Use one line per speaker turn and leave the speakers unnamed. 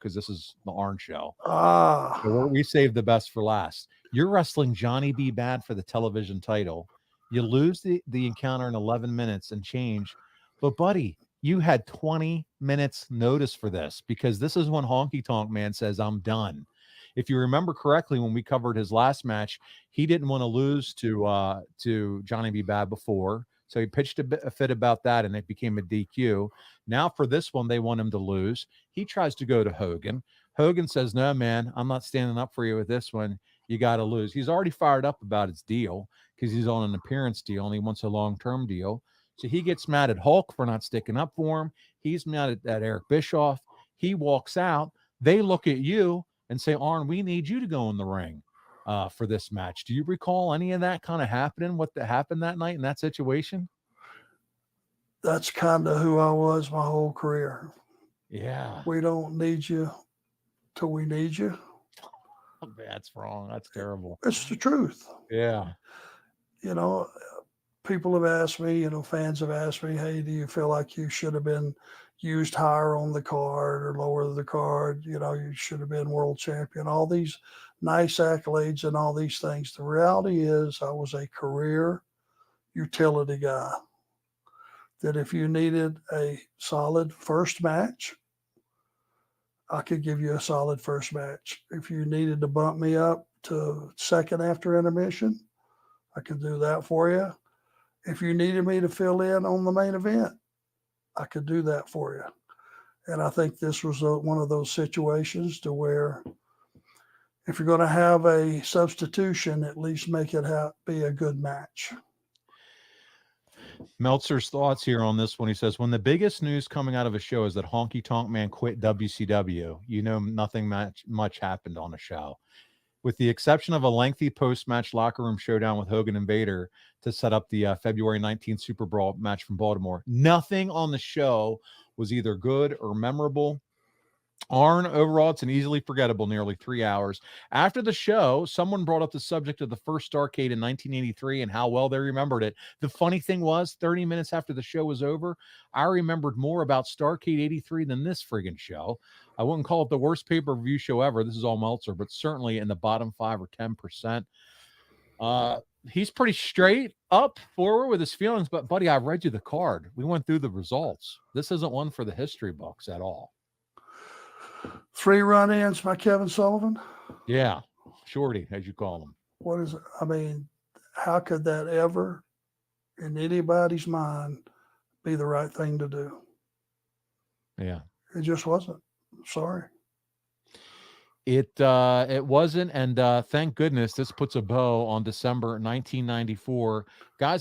because this is the Arn show.
Ah,
So we saved the best for last. You're wrestling Johnny B. Bad for the television title. You lose the encounter in 11 minutes and change. But, buddy, you had 20 minutes notice for this, because this is when Honky Tonk Man says, I'm done. If you remember correctly, when we covered his last match, he didn't want to lose to Johnny B. Bad before. So he pitched a fit about that, and it became a DQ. Now for this one, they want him to lose. He tries to go to Hogan. Hogan says, no, man, I'm not standing up for you with this one. You got to lose. He's already fired up about his deal because he's on an appearance deal and he wants a long-term deal. So he gets mad at Hulk for not sticking up for him. He's mad at Eric Bischoff. He walks out. They look at you and say, Arn, we need you to go in the ring for this match. Do you recall any of that kind of happening, what happened that night in that situation?
that's kind of who I was my whole career.
Yeah.
We don't need you till we need you.
That's wrong. That's terrible.
It's the truth.
Yeah.
You know, people have asked me, fans have asked me, hey, do you feel like you should have been used higher on the card or lower the card? You should have been world champion. All these nice accolades and all these things. The reality is I was a career utility guy. That if you needed a solid first match, I could give you a solid first match. If you needed to bump me up to second after intermission, I could do that for you. If you needed me to fill in on the main event, I could do that for you. And I think this was one of those situations to where if you're going to have a substitution, at least make it be a good match.
Meltzer's thoughts here on this one. He says, when the biggest news coming out of a show is that Honky Tonk Man quit WCW, nothing much happened on the show. With the exception of a lengthy post-match locker room showdown with Hogan and Vader to set up the February 19th Super Brawl match from Baltimore, nothing on the show was either good or memorable. Arn, overall, it's an easily forgettable nearly 3 hours. After the show, someone brought up the subject of the first Starrcade in 1983 and how well they remembered it. The funny thing was, 30 minutes after the show was over, I remembered more about Starrcade 83 than this friggin' show. I wouldn't call it the worst pay-per-view show ever. This is all Meltzer, but certainly in the bottom 5 or 10%. He's pretty straight up forward with his feelings, but, buddy, I read you the card. We went through the results. This isn't one for the history books at all.
3 run-ins by Kevin Sullivan.
Yeah, Shorty, as you call him.
What is it? I mean, how could that ever, in anybody's mind, be the right thing to do?
Yeah,
it just wasn't. Sorry,
it wasn't, and thank goodness this puts a bow on December 1994, guys.